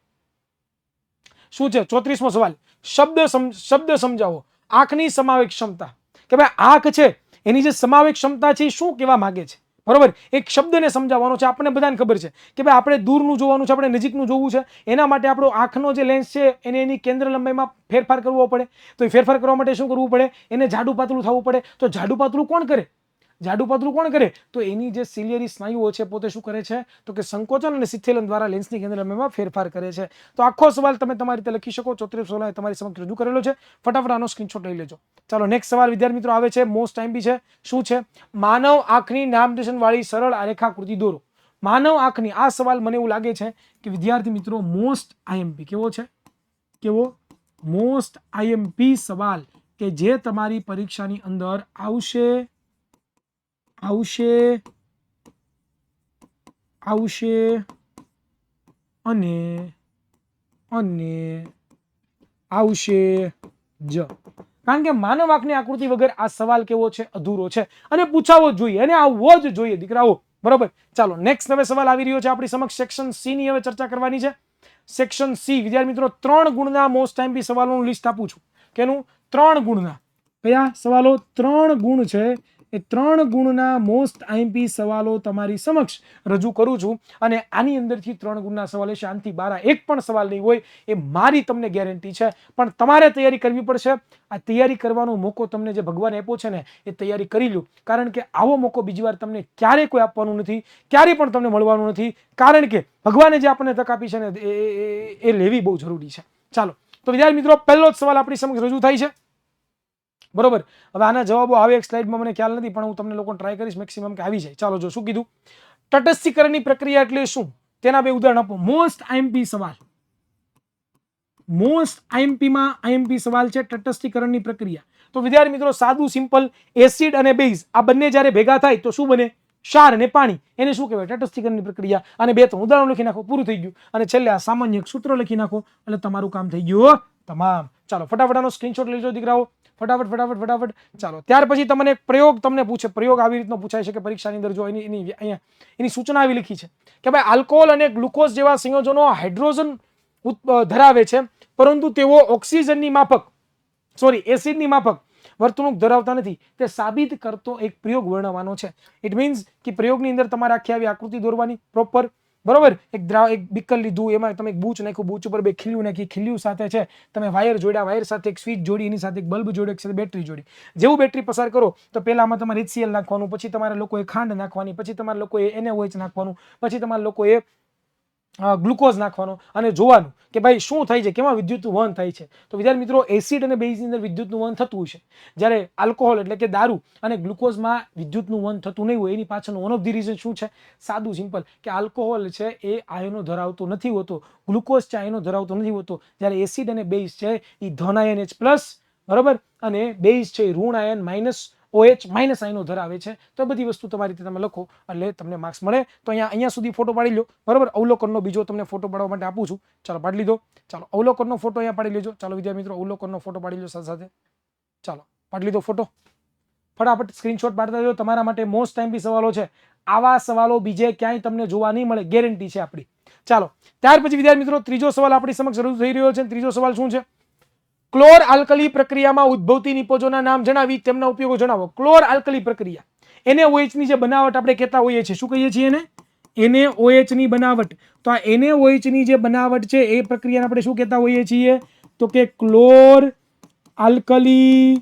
શું છે? 34મો સવાલ. શબ્દ સમજાવો. આંખની સમાવેશ ક્ષમતા. કે ભાઈ આંખ છે એની જે સમાવેશ ક્ષમતા છે એ શું કહેવા માંગે છે? બરોબર, એક શબ્દને સમજાવવાનો છે. આપણને બધાને ખબર છે કે ભાઈ આપણે દૂરનું જોવાનું છે, આપણે નજીકનું જોવું છે. એના માટે આપણો આંખનો જે લેન્સ છે એને એની કેન્દ્ર લંબાઈમાં ફેરફાર કરવો પડે. તો એ ફેરફાર કરવા માટે શું કરવું પડે? એને જાડું પાતળું થવું પડે. તો જાડું પાતળું કોણ કરે? તો એની જે સિલિયરી સ્નાયુઓ છે પોતે શું કરે છે? તો કે સંકોચન અને શિથિલન દ્વારા લેન્સની કેન્દ્ર લંબાઈમાં ફેરફાર કરે છે. તો આખો સવાલ તમે તમારી રીતે લખી શકો. 34 સવાલ તમારી સમક્ષ રજૂ કરેલો છે. ફટાફટ આનો સ્ક્રીનશોટ લઈ લેજો. ચાલો નેક્સ્ટ સવાલ વિદ્યાર્થી મિત્રો આવે છે મોસ્ટ ટાઈમ બી છે. શું છે? માનવ આંખની નામનિર્દેશન વાળી સરળ રેખાકૃતિ દોરો. માનવ આંખની, આ સવાલ મને એવું લાગે છે કે વિદ્યાર્થી મિત્રો મોસ્ટ આઈએમપી કેવો છે? મોસ્ટ આઈએમપી સવાલ કે જે તમારી પરીક્ષાની અંદર આવશે અને આવશે જ. કારણ કે માનવ આંખની આકૃતિ વગર આ સવાલ કેવો છે? અધૂરો છે અને પૂછાવો જોઈએ અને આવવો જ જોઈએ દીકરાઓ. બરોબર. ચાલો નેક્સ્ટ હવે સવાલ આવી રહ્યો છે આપણી સમક્ષ. સેક્શન સી ની હવે ચર્ચા કરવાની છે. સેક્શન સી વિદ્યાર્થી મિત્રો 3 ગુણના મોસ્ટ ટાઈમ બી સવાલોનું લિસ્ટ આપું છું. કેનું? 3 ગુણના. કયા સવાલો? 3 ગુણ છે. એ 3 ગુણના મોસ્ટ આઈએમપી સવાલો તમારી સમક્ષ રજૂ કરું છું અને આની અંદરથી 3 ગુણના સવાલ હશે. આનાથી 12 એક પણ સવાલ નહીં હોય એ મારી તમને ગેરંટી છે. પણ તમારે તૈયારી કરવી પડશે. આ તૈયારી કરવાનો મોકો તમને જે ભગવાને આપ્યો છે ને એ તૈયારી કરી લો. કારણ કે આવો મોકો બીજી વાર તમને ક્યારેય કોઈ આપવાનું નથી, ક્યારેય પણ તમને મળવાનું નથી. કારણ કે ભગવાને જે આપણને તક આપી છે ને એ લેવી બહુ જરૂરી છે. ચાલો તો વિદ્યાર્થી મિત્રો પહેલો જ સવાલ આપણી સમક્ષ રજૂ થાય છે. બરોબર. હવે આના જવાબો આવે એક સ્લાઇડમાં મને ખ્યાલ નથી, પણ હું તમને લોકો ટ્રાય કરીશ મેક્સિમમ કે આવી જાય. ચાલો જો શું કીધું? તટસ્થીકરણની પ્રક્રિયા એટલે શું? તેના બે ઉદાહરણ આપો. મોસ્ટ આઈએમપી સવાલ. મોસ્ટ આઈએમપી સવાલ છે તટસ્થીકરણની પ્રક્રિયા. તો વિદ્યાર્થી મિત્રો સાદું સિમ્પલ, એસિડ અને બેઝ આ બંને જ્યારે ભેગા થાય તો શું બને? ક્ષાર અને પાણી. એને શું કહેવાય? તટસ્થીકરણની પ્રક્રિયા. અને 2-3 ઉદાહરણ લખી નાખો, પૂરું થઈ ગયું. અને છેલ્લે આ સામાન્ય એક સૂત્ર લખી નાખો એટલે તમારું કામ થઈ ગયું તમામ. ચાલો ફટાફટ આનો સ્ક્રીનશોટ લઈ લો દીકરાઓ. ફટાફટ. ચાલો ત્યાર પછી તમને એક પ્રયોગ તમને પૂછે. પ્રયોગ આવી રીતનો પૂછાય છે કે પરીક્ષાની અંદર જો એની સૂચના આવી લખી છે કે ભાઈ આલ્કોહોલ અને ગ્લુકોઝ જેવા સંયોજનો હાઇડ્રોજન ધરાવે છે, પરંતુ તેઓ એસિડની માફક વર્તણૂક ધરાવતા નથી તે સાબિત કરતો એક પ્રયોગ વર્ણવવાનો છે. ઇટ મીન્સ કે પ્રયોગની અંદર તમારે આખી આવી આકૃતિ દોરવાની પ્રોપર, બરોબર. એક બીકર લીધું, એમાં તમે એક બૂચ નાખ્યું, બૂચ ઉપર બે ખીલ્યું નાખી, ખીલ્યું સાથે છે તમે વાયર જોડ્યા, વાયર સાથે એક સ્વિચ જોડી, એની સાથે એક બલ્બ જોડ્યો, એક સાથે બેટરી જોડી. જેવું બેટરી પસાર કરો તો પહેલામાં તમારે HCl નાખવાનું, પછી તમારે લોકોએ ખાંડ નાખવાની, પછી તમારે લોકોએ NaOH નાખવાનું, પછી તમારે લોકોએ ગ્લુકોઝ નાખવાનો અને જોવાનું કે ભાઈ શું થાય છે, કેમાં વિદ્યુતનું વહન થાય છે. તો વિદ્યાર્થી મિત્રો, એસિડ અને બેઝની અંદર વિદ્યુતનું વહન થતું હોય છે, જ્યારે આલ્કોહોલ એટલે કે દારૂ અને ગ્લુકોઝમાં વિદ્યુતનું વહન થતું નહીં હોય. એની પાછળનું વન ઓફ ધી રીઝન શું છે? સાદું સિમ્પલ, કે આલ્કોહોલ છે એ આયનો ધરાવતો નથી હોતો, ગ્લુકોઝ છે આયનો ધરાવતો નથી હોતો, જ્યારે એસિડ અને બેઝ છે એ ધન આયન H+, બરોબર, અને બેઝ છે એ ઋણ આયન OH- આયનો ધરાવે છે. તો બધી વસ્તુ તમારી રીતે તમે લખો એટલે તમને માર્ક્સ મળે. તો અહીંયા સુધી ફોટો પાડી લો, બરોબર. અવલોકનનો બીજો તમને ફોટો પાડવા માટે આપું છું. ચાલો પાડી લીધો. ચાલો અવલોકનનો ફોટો અહીંયા પાડી લેજો. ચાલો વિદ્યાર્થી મિત્રો, અવલોકનનો ફોટો પાડી લો સાથે સાથે. ચાલો પાડી લીધો ફોટો. ફટાફટ સ્ક્રીનશોટ પાડતા જાઓ. તમારા માટે મોસ્ટ ટાઈમ સવાલો છે. આવા સવાલો બીજે ક્યાંય તમને જોવા નહીં મળે, ગેરંટી છે આપણી. ચાલો ત્યાર પછી વિદ્યાર્થી મિત્રો, ત્રીજો સવાલ આપણી સમક્ષ શરૂ થઈ રહ્યો છે. ત્રીજો સવાલ શું છે? ક્લોર આલ્કલી પ્રક્રિયામાં ઉદ્ભવતી નિપજોના નામ જણાવી તેમના ઉપયોગો જણાવો. ક્લોર આલ્કલી પ્રક્રિયા, NaOH ની જે બનાવટ આપણે કહેતા હોઈએ છીએ, શું કહીએ છીએ એને? NaOH ની બનાવટ. તો આ NaOH ની જે બનાવટ છે એ પ્રક્રિયાને આપણે શું કહેતા હોઈએ છીએ? તો કે ક્લોર આલ્કલી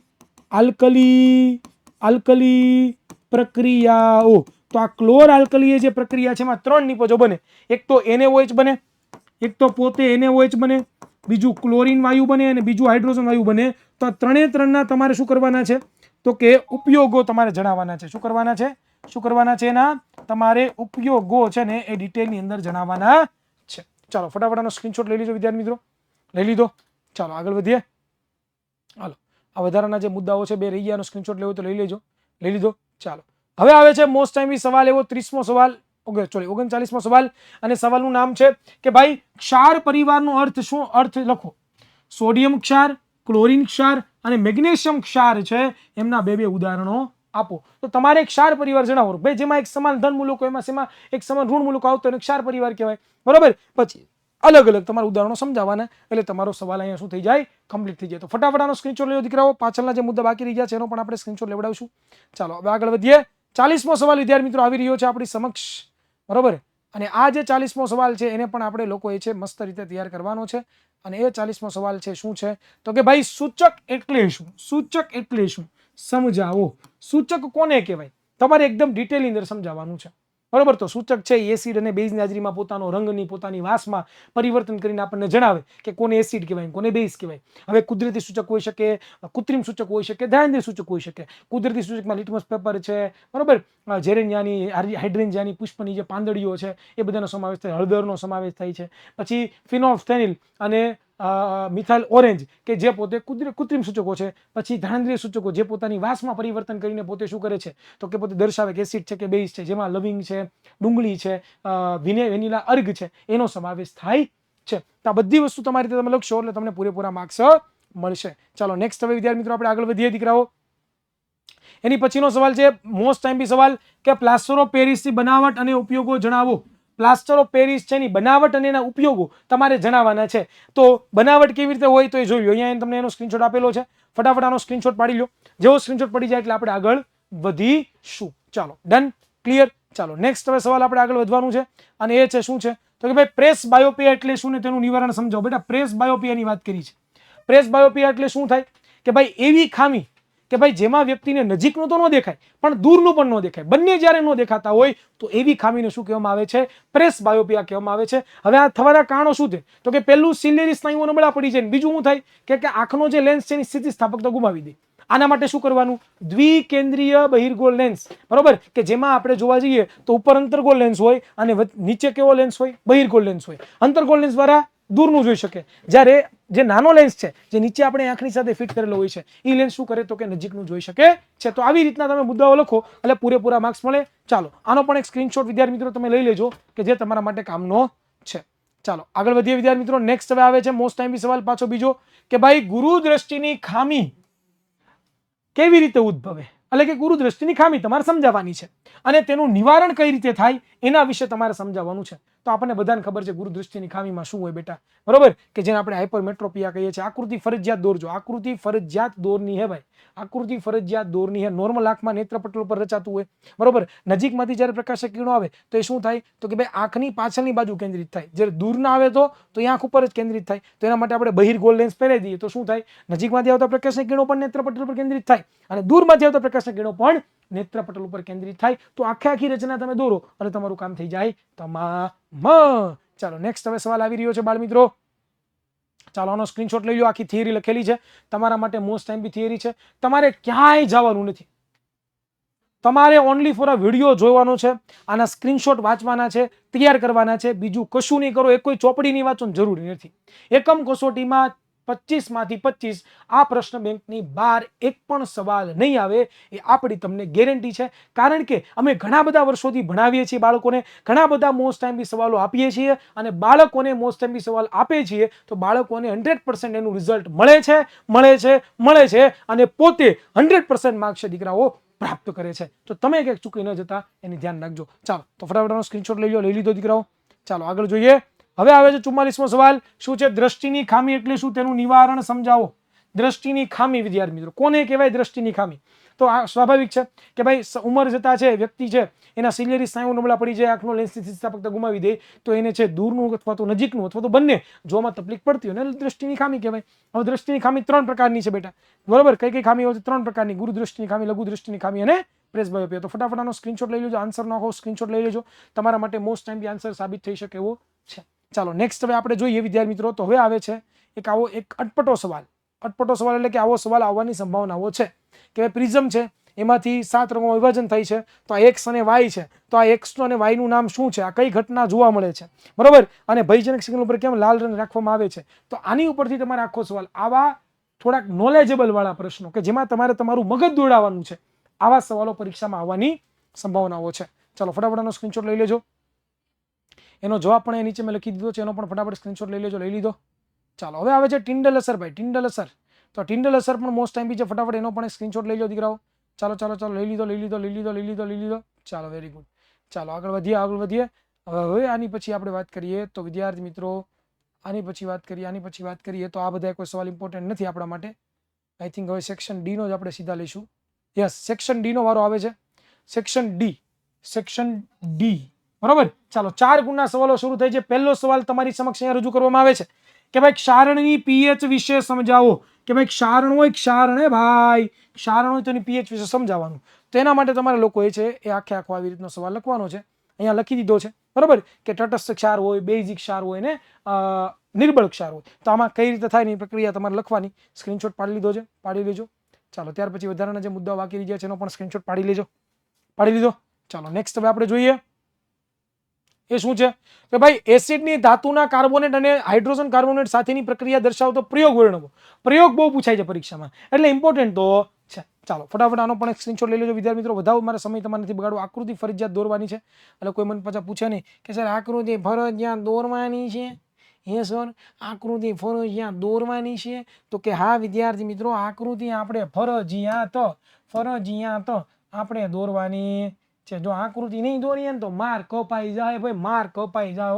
પ્રક્રિયાઓ. તો આ ક્લોર આલ્કલી જે પ્રક્રિયા છે એમાં 3 નિપજો બને. એક તો NaOH બને, એક તો પોતે NaOH બને, બીજું ક્લોરીન વાયુ બને અને બીજું હાઇડ્રોજન વાયુ બને. તો આ ત્રણના તમારે શું કરવાના છે? તો કે ઉપયોગો તમારે જણાવવાના છે. શું કરવાના છે? એના તમારે ઉપયોગો છે ને એ ડિટેલની અંદર જણાવવાના છે. ચાલો ફટાફટ આનો સ્ક્રીનશોટ લઈ લેજો વિદ્યાર્થી મિત્રો. લઈ લીધો. ચાલો આગળ વધીએ. હાલો, આ વધારાના જે મુદ્દાઓ છે બે રહી ગયા, સ્ક્રીનશોટ લેવો તો લઈ લેજો. લઈ લીધો. ચાલો હવે આવે છે મોસ્ટ ટાઈમ સવાલ એવો 30મો સવાલ, 39મો સવાલ. અને સવાલનું નામ છે કે ભાઈ ક્ષાર પરિવારનો અર્થ શું? અર્થ લખો. સોડિયમ ક્ષાર, ક્લોરીન ક્ષાર અને મેગ્નેશિયમ ક્ષાર છે, એમના બે ઉદાહરણો આપો. તો તમારે ક્ષાર પરિવાર જણાવો ભાઈ, જેમાં એક સમાન ધન મૂલકો, એમાં એક સમાન ઋણ મૂલકો આવતો હોય ક્ષાર પરિવાર કહેવાય, બરોબર. પછી અલગ અલગ તમારા ઉદાહરણો સમજાવવાના, એટલે તમારો સવાલ અહીંયા શું થઈ જાય? કમ્પ્લીટ થઈ જાય. તો ફટાફટ આનો સ્ક્રીનશોટ લેવો દીકરાઓ. પાછળના જે મુદ્દા બાકી રહી ગયા છે એનો પણ આપણે સ્ક્રીનશોટ લેવડાવશું. ચાલો હવે આગળ વધીએ. 40મો સવાલ વિદ્યાર્થી મિત્રો આવી રહ્યો છે આપણી સમક્ષ, બરોબર. અને આ જે 40મો સવાલ છે એને પણ આપણે લોકોએ છે મસ્ત રીતે તૈયાર કરવાનો છે. અને એ 40મો સવાલ છે શું છે? તો કે ભાઈ સૂચક એટલે શું? સૂચક એટલે શું સમજાવો. સૂચક કોને કહેવાય? તમારે એકદમ ડિટેલની અંદર સમજાવવાનું છે, બરોબર. તો સૂચક છે એસિડ અને બેઝની હાજરીમાં પોતાનો રંગની, પોતાની વાસમાં પરિવર્તન કરીને આપણને જણાવે કે કોને એસિડ કહેવાય, કોને બેઝ કહેવાય. હવે કુદરતી સૂચક હોઈ શકે, કૃત્રિમ સૂચક હોઈ શકે, ધ્યાનેન્દ્રિય સૂચક હોઈ શકે. કુદરતી સૂચકમાં લિટમસ પેપર છે, બરોબર. જેરેનિયાની, હાઇડ્રેન્જિયાની પુષ્પની જે પાંદડીઓ છે એ બધાનો સમાવેશ થાય, હળદરનો સમાવેશ થાય છે. પછી ફિનોલ્ફથેનિલ અને મિથાઇલ ઓરેન્જ કે જે પોતે કૃત્રિમ સૂચકો છે. પછી ધ્યાનેન્દ્રિય સૂચકો જે પોતાની વાસમાં પરિવર્તન કરીને પોતે શું કરે છે? તો કે પોતે દર્શાવે કે એસિડ છે કે બેઝ છે, જેમાં લવિંગ છે, ડુંગળી છે, વેનીલા અર્ગ છે, એનો સમાવેશ થાય છે. તો આ બધી વસ્તુ તમારી રીતે તમે લખશો એટલે તમને પૂરેપૂરા માર્ક્સ મળશે. ચાલો નેક્સ્ટ હવે વિદ્યાર્થી મિત્રો આપણે આગળ વધીએ દીકરાઓ. એની પછીનો સવાલ છે મોસ્ટ ટાઈમ સવાલ કે પ્લાસ્ટર ઓફ પેરિસની બનાવટ અને ઉપયોગો જણાવો. પ્લાસ્ટર ઓફ પેરિસ છે એની બનાવટ અને એના ઉપયોગો તમારે જણાવવાના છે. તો બનાવટ કેવી રીતે હોય તો એ જોયું. અહીંયા તમને એનો સ્ક્રીનશોટ આપેલો છે. ફટાફટ આનો સ્ક્રીનશોટ પાડી લો. જેવો સ્ક્રીનશોટ પડી જાય એટલે આપણે આગળ વધીશું. ચાલો ડન, ક્લિયર. ચાલો નેક્સ્ટ હવે સવાલ આપણે આગળ વધવાનું છે અને એ છે શું છે? તો કે ભાઈ પ્રેસ બાયોપિયા એટલે શું ને તેનું નિવારણ સમજાવો. બેટા પ્રેસ બાયોપિયાની વાત કરી છે. પ્રેસ બાયોપિયા એટલે શું થાય? કે ભાઈ એવી ખામી કે ભાઈ જેમાં વ્યક્તિને નજીકનું તો ન દેખાય પણ દૂરનું પણ ન દેખાય, બંને જ્યારે ન દેખાતા હોય તો એવી ખામીને શું કહેવામાં આવે છે? પ્રેસ બાયોપિયા કહેવામાં આવે છે. હવે આ થવાના કારણો શું છે? તો કે પહેલું સિલિયરી સ્નાયુઓ નબળા પડી જાય, બીજું શું થાય કે આંખનો જે લેન્સ છે એની સ્થિતિસ્થાપકતા ગુમાવી દે. આના માટે શું કરવાનું? દ્વિકેન્દ્રીય બહિર્ગોળ લેન્સ, બરોબર, કે જેમાં આપણે જોવા જઈએ તો ઉપર અંતર્ગોળ લેન્સ હોય અને નીચે કેવો લેન્સ હોય? બહિર્ગોળ લેન્સ હોય. અંતર્ગોળ લેન્સ દ્વારા દૂરનું જોઈ શકે, જ્યારે જે નાનો લેન્સ છે જે નીચે આપણે આંખની સાથે ફિટ કરેલો હોય છે એ લેન્સ શું કરે? તો કે નજીકનું જોઈ શકે છે. તો આવી રીતના તમે મુદ્દાઓ લખો એટલે પૂરેપૂરા માર્ક્સ મળે. ચાલો આનો પણ એક સ્ક્રીનશોટ વિદ્યાર્થી મિત્રો તમે લઈ લેજો કે જે તમારા માટે કામનો છે. ચાલો આગળ વધીએ વિદ્યાર્થી મિત્રો. નેક્સ્ટ હવે આવે છે મોસ્ટ ટાઈમ સવાલ પાછો બીજો કે ભાઈ ગુરુ દ્રષ્ટિની ખામી કેવી રીતે ઉદ્ભવે? એટલે કે ગુરુ દ્રષ્ટિની ખામી તમારે સમજાવવાની છે અને તેનું નિવારણ કઈ રીતે થાય એના વિશે તમારે સમજાવવાનું છે. તો આપણને બધાને ખબર છે ગુરુ દ્રષ્ટિની ખામીમાં શું હોય બેટા, બરોબર, કે જેને આપણે હાઇપરમેટ્રોપિયા કહીએ છીએ. આકૃતિ ફરજિયાત દોરજો, આકૃતિ ફરજિયાત દોરની હે ભાઈ, આકૃતિ ફરજિયાત દોરની હે. નોર્મલ આંખમાં નેત્રપટલ ઉપર રચાતું હોય, બરોબર. નજીકમાંથી જ્યારે પ્રકાશક કિરણો આવે તો એ શું થાય, તો કે ભાઈ આંખની પાછળની બાજુ કેન્દ્રિત થાય. જ્યારે દૂરના આવે તો એ આંખ ઉપર જ કેન્દ્રિત થાય. તો એના માટે આપણે બહિર્ગોળ લેન્સ પહેરી દઈએ તો શું થાય, નજીકમાંથી આવતા પ્રકાશની કિરણો પણ નેત્રપટલ પર કેન્દ્રિત થાય અને દૂરમાંથી આવતા પ્રકાશની કિરણો પણ નેત્રપટલ ઉપર કેન્દ્રિત થાય. તો આખી રચના તમે દોરો અને તમારું કામ થઈ જાય તમામ. ચાલો નેક્સ્ટ હવે સવાલ આવી રહ્યો છે બાળ મિત્રો. ચાલો આનો સ્ક્રીનશોટ લઈ લો. આખી થિયરી લખેલી છે તમારા માટે, મોસ્ટ ટાઈમ બી થિયરી છે. તમારે ક્યાંય જવાનું નથી, તમારે ઓનલી ફોર આ વિડીયો જોવાનો છે, આના સ્ક્રીનશોટ વાંચવાના છે, તૈયાર કરવાના છે, બીજું કશું નહીં કરો. એક કોઈ ચોપડીની વાંચવાની જરૂરી નથી. એકમ કસોટીમાં 25 માંથી 25 આ પ્રશ્ન બેંકની બહાર એક પણ સવાલ નહીં આવે એ આપણી તમને ગેરંટી છે. કારણ કે અમે ઘણા બધા વર્ષોથી ભણાવીએ છીએ બાળકોને, ઘણા બધા મોસ્ટ ટાઈમ બી સવાલો આપીએ છીએ અને બાળકોને મોસ્ટ ટાઈમ બી સવાલ આપે છીએ તો બાળકોને 100% એનું રિઝલ્ટ મળે છે અને પોતે 100% માર્ક્સ દીકરાઓ પ્રાપ્ત કરે છે. તો તમે ક્યાંક ચૂકી ન જતા એની ધ્યાન રાખજો. ચાલો તો ફટાફટ સ્ક્રીનશોટ લઈ લીધો દીકરાઓ. ચાલો આગળ જોઈએ. હવે આવે છે 44મો સવાલ. શું છે? દ્રષ્ટિની ખામી એટલે શું, તેનું નિવારણ સમજાવો. દ્રષ્ટિની ખામી વિદ્યાર્થી મિત્રો કોને કહેવાય? દ્રષ્ટિની ખામી. તો આ સ્વાભાવિક છે કે ભાઈ ઉંમર જતા છે વ્યક્તિ છે એના સિલિયરી સ્નાયુ નબળા પડી જાય, આંખનો લેન્સની સ્થિતિસ્થાપકતા ગુમાવી દે તો એને છે દૂરનું અથવા તો નજીકનું અથવા તો બંને જોવામાં તકલીફ પડતી હોય ને દ્રષ્ટિની ખામી કહેવાય. હવે દ્રષ્ટિની ખામી 3 પ્રકારની છે બેટા, બરોબર. કઈ કઈ ખામી હોય છે? 3 પ્રકારની: ગુરુ દ્રષ્ટિની ખામી, લઘુ દ્રષ્ટિની ખામી અને પ્રેસબાયોપિયા. તો ફટાફટ આનો સ્ક્રીનશોટ લઈ લેજો, આન્સરનો આખો સ્ક્રીનશોટ લઈ લેજો. તમારા માટે મોસ્ટ ટાઈમ બી આન્સર સાબિત થઈ શકે એવો છે. ચાલો નેક્સ્ટ હવે આપણે જોઈએ વિદ્યાર્થી મિત્રો. તો હવે આવે છે એક અટપટો સવાલ. અટપટો સવાલ એટલે કે આવો સવાલ આવવાની સંભાવનાઓ છે કે ભાઈ પ્રિઝમ છે એમાંથી 7 રંગોમાં વિભાજન થાય છે તો આ એક્સ અને વાય છે, તો આ એક્સ અને વાય નું નામ શું છે, આ કઈ ઘટના જોવા મળે છે, બરોબર. અને ભયજનક સિગ્નલ ઉપર કેમ લાલ રંગ રાખવામાં આવે છે. તો આની ઉપરથી તમારે આખો સવાલ, આવા થોડાક નોલેજેબલ વાળા પ્રશ્નો કે જેમાં તમારે તમારું મગજ દોડાવવાનું છે, આવા સવાલો પરીક્ષામાં આવવાની સંભાવનાઓ છે. ચાલો ફટાફટ આનો સ્ક્રીનશોટ લઈ લેજો. એનો જવાબ પણ એ નીચે મેં લખી દીધો છે, એનો પણ ફટાફટ સ્ક્રીનશોટ લઈ લેજો. લઈ લીધો. ચાલો હવે આવે છે ટિન્ડલ અસર ભાઈ, ટિન્ડલ અસર. તો ટિન્ડલ અસર પણ મોસ્ટ ટાઈમ બી છે. ફટાફટ એનો પણ સ્ક્રીનશોટ લઈ લો દીકરાઓ. ચાલો ચાલો ચાલો લઈ લીધો. ચાલો વેરી ગુડ. ચાલો આગળ વધીએ. હવે આની પછી આપણે વાત કરીએ તો વિદ્યાર્થી મિત્રો આની પછી વાત કરીએ તો આ બધા કોઈ સવાલ ઇમ્પોર્ટન્ટ નથી આપણા માટે. આઈ થિંક હવે સેક્શન ડી નો જ આપણે સીધા લઈશું. યસ, સેક્શન ડી નો વારો આવે છે. સેક્શન ડી બરોબર. ચાલો 4 ગુણના સવાલો શરૂ થાય છે. પહેલો સવાલ તમારી સમક્ષ અહીંયા રજૂ કરવામાં આવે છે કે ભાઈ ક્ષારણની પીએચ વિશે સમજાવો. કે ભાઈ ક્ષારણ હોય, ક્ષારણ હોય તો એની પીએચ વિશે સમજાવવાનું. તો એના માટે તમારે લોકો છે એ આખો આવી રીતનો સવાલ લખવાનો છે. અહીંયા લખી દીધો છે, બરોબર, કે તટસ્થ ક્ષાર હોય, બેઝિક ક્ષાર હોય ને નિર્બળ ક્ષાર હોય. તો આમાં કઈ રીતે થાય એની પ્રક્રિયા તમારે લખવાની. સ્ક્રીનશોટ પાડી લીધો છે, પાડી લેજો. ચાલો ત્યાર પછી વધારાના જે મુદ્દાઓ બાકી રહી ગયા છે એનો પણ સ્ક્રીનશોટ પાડી લીધો. ચાલો નેક્સ્ટ હવે આપણે જોઈએ એ શું છે કે ભાઈ એસિડની ધાતુના કાર્બોનેટ અને હાઇડ્રોજન કાર્બોનેટ સાથેની પ્રક્રિયા દર્શાવતો પ્રયોગ વર્ણવો. પ્રયોગ બહુ પૂછાય છે પરીક્ષામાં એટલે ઇમ્પોર્ટન્ટ તો છે. ચાલો ફટાફટ આનો પણ એક સ્ક્રીનશોટ લઈ લેજો વિદ્યાર્થી મિત્રો. વધારે મારે સમય તમારે નથી બગાડવો. આકૃતિ ફરજિયાત દોરવાની છે એટલે કોઈ મને પાછા પૂછે નહીં કે સર આકૃતિ ફરજિયાત દોરવાની છે. હે સર આકૃતિ ફરજિયાત દોરવાની છે? તો કે હા વિદ્યાર્થી મિત્રો, આકૃતિ આપણે ફરજિયાત આપણે દોરવાની છે. જો આકૃતિ નહીં દોરીએ ને તો માર્ક કપાઈ જાય ભાઈ, માર્ક કપાઈ જાય.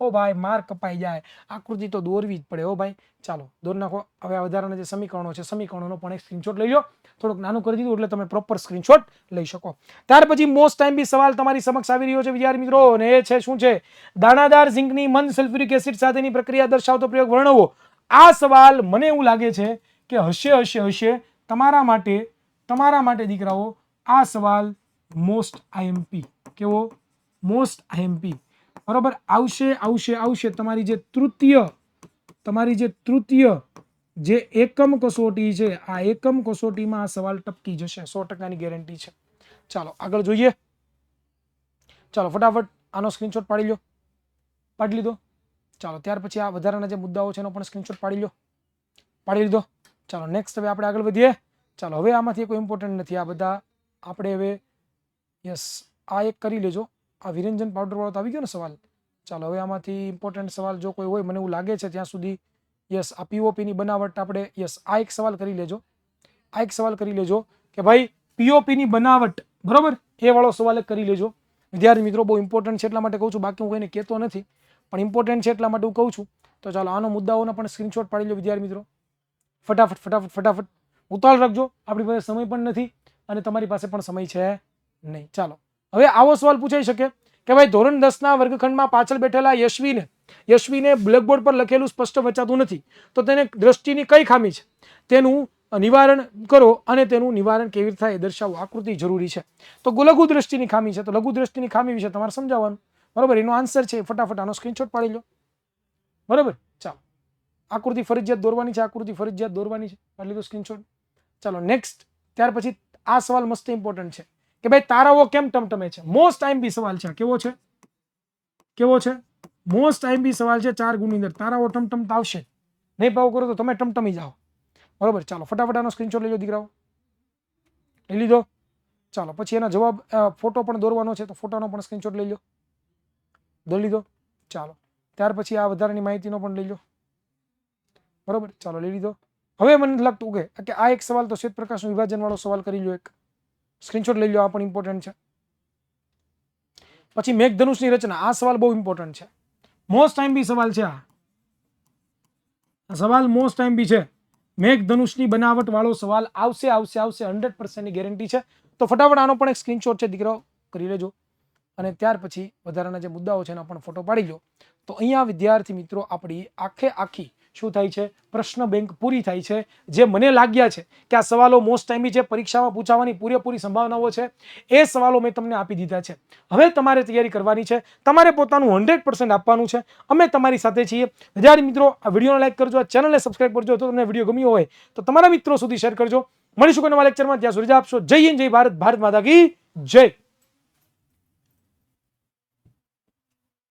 ઓ ભાઈ માર્ક કપાઈ જાય. આકૃતિ તો દોરવી જ પડે. ભાઈ ચાલો દોર નાખો. હવે વધારાના જે સમીકરણો છે સમીકરણોનો પણ એક સ્ક્રીનશોટ લઈ લો. થોડુંક નાનું કરી દીધું એટલે તમે પ્રોપર સ્ક્રીનશોટ લઈ શકો. ત્યાર પછી મોસ્ટ ટાઈમ બી સવાલ તમારી સમક્ષ આવી રહ્યો છે વિદ્યાર્થી મિત્રો અને એ છે શું છે? દાણાદાર ઝીંકની મંદ સલ્ફ્યુરિક એસિડ સાથેની પ્રક્રિયા દર્શાવતો પ્રયોગ વર્ણવો. આ સવાલ મને એવું લાગે છે કે હશે તમારા માટે દીકરાઓ આ સવાલ મોસ્ટ આઈએમપી. કેવો? મોસ્ટ આઈએમપી, બરોબર. આવશે તમારી જે તૃતીય જે એકમ કસોટી છે આ એકમ કસોટીમાં આ સવાલ ટપકી જશે. 100%ની ગેરંટી છે. ચાલો આગળ જોઈએ. ચાલો ફટાફટ આનો સ્ક્રીનશોટ પાડી લીધો. ચાલો ત્યાર પછી આ વધારાના જે મુદ્દાઓ છે એનો પણ સ્ક્રીનશોટ પાડી લીધો. ચાલો નેક્સ્ટ હવે આપણે આગળ વધીએ. ચાલો હવે આમાંથી કોઈ ઇમ્પોર્ટન્ટ નથી. આ બધા આપણે હવે યસ આ એક કરી લેજો. આ વિરંજન પાવડર વાળો તો આવી ગયો ને સવાલ. ચાલો હવે આમાંથી ઇમ્પોર્ટન્ટ સવાલ જો કોઈ હોય, મને એવું લાગે છે ત્યાં સુધી, યસ આ પીઓપી ની બનાવટ આપણે યસ આ એક સવાલ કરી લેજો. કે ભાઈ પીઓપી ની બનાવટ, બરોબર, એ વાળો સવાલ એક કરી લેજો વિદ્યાર્થી મિત્રો. બહુ ઇમ્પોર્ટન્ટ છે એટલા માટે કહું છું, બાકી હું કોઈને કહેતો નથી, પણ ઇમ્પોર્ટન્ટ છે એટલા માટે હું કહું છું. તો ચાલો આનો મુદ્દાઓના પણ સ્ક્રીનશોટ પાડી લો વિદ્યાર્થી મિત્રો, ફટાફટ ફટાફટ ફટાફટ. ઉતાવળ રાખજો, આપણી પાસે સમય પણ નથી અને તમારી પાસે પણ સમય છે નહીં. ચાલો હવે આવો સવાલ પૂછાઈ શકે કે ભાઈ ધોરણ 10ના વર્ગખંડમાં પાછળ બેઠેલા યશવીને બ્લેકબોર્ડ પર લખેલું સ્પષ્ટ વંચાતું નથી, તો તેને દ્રષ્ટિની કઈ ખામી છે તેનું નિવારણ કરો અને તેનું નિવારણ કેવી રીતે થાય એ દર્શાવો. આકૃતિ જરૂરી છે. તો લઘુ દ્રષ્ટિની ખામી છે, તો લઘુ દ્રષ્ટિની ખામી વિશે તમારે સમજાવવાનું, બરોબર. એનો આન્સર છે, ફટાફટ આનો સ્ક્રીનશોટ પાડી લો, બરોબર. ચાલો આકૃતિ ફરજિયાત દોરવાની છે, આકૃતિ ફરજિયાત દોરવાની છે, પાડી લીધો સ્ક્રીનશોટ. ચાલો નેક્સ્ટ. ત્યાર પછી આ સવાલ મસ્ત ઇમ્પોર્ટન્ટ છે કે ભાઈ તારાઓ કેમ ટમટમે છે. મોસ્ટ આઈએમપી સવાલ છે. કેવો છે? મોસ્ટ આઈએમપી સવાલ છે. 4 ગુણની અંદર તારાઓ ટમટમતા આવશે. નહીં પાવ કરો તો તમે ટમટમી જાઓ, બરોબર. ચાલો ફટાફટ આનો સ્ક્રીનશોટ લેજો દીકરાઓ, લઈ લીધો. ચાલો પછી એના જવાબ ફોટો પણ દોરવાનો છે, તો ફોટોનો પણ સ્ક્રીનશોટ લઈ લો, દોરી લીધો. ચાલો ત્યાર પછી આ વધારાની માહિતીનો પણ લઈ લો, બરોબર. ચાલો લઈ લીધો. હવે મને લાગતું કે આ એક સવાલ તો શ્વેત પ્રકાશનું વિભાજન વાળો સવાલ કરી લો, એક સ્ક્રીનશોટ લઈ લો, આ પણ ઇમ્પોર્ટન્ટ છે. પછી મેઘધનુષની રચના, આ સવાલ બહુ ઇમ્પોર્ટન્ટ છે, મોસ્ટ આઈએમપી સવાલ છે. આ સવાલ મોસ્ટ આઈએમપી છે. મેઘધનુષની બનાવટ વાળો સવાલ આવશે 100% ની ગેરંટી છે. તો ફટાફટ આનો પણ એક સ્ક્રીનશોટ છે દીકરાઓ, કરી લેજો. અને ત્યાર પછી વધારાના જે મુદ્દાઓ છે એના પણ ફોટો પાડી લો. તો અહીંયા વિદ્યાર્થી મિત્રો આપણી આખી શું થાય છે, પ્રશ્ન બેંક પૂરી થાય છે. જે મને લાગ્યા છે કે આ સવાલો મોસ્ટ ટાઈમી છે, પરીક્ષામાં પૂછાવાની પૂરેપૂરી સંભાવનાઓ છે, એ સવાલો મેં તમને આપી દીધા છે. હવે તમારે તૈયારી કરવાની છે, તમારે પોતાનું 100% આપવાનું છે. અમે તમારી સાથે છીએ વિદ્યાર્થી મિત્રો. આ વિડીયોને લાઈક કરજો, આ ચેનલને સબસ્ક્રાઇબ કરજો. તો તમને વિડીયો ગમ્યો હોય તો તમારા મિત્રો સુધી શેર કરજો. મળીશું કોઈ નવા લેક્ચરમાં, ત્યાં સુધી આપશો. જય હિન્દ, જય ભારત, ભારત માતા કી જય.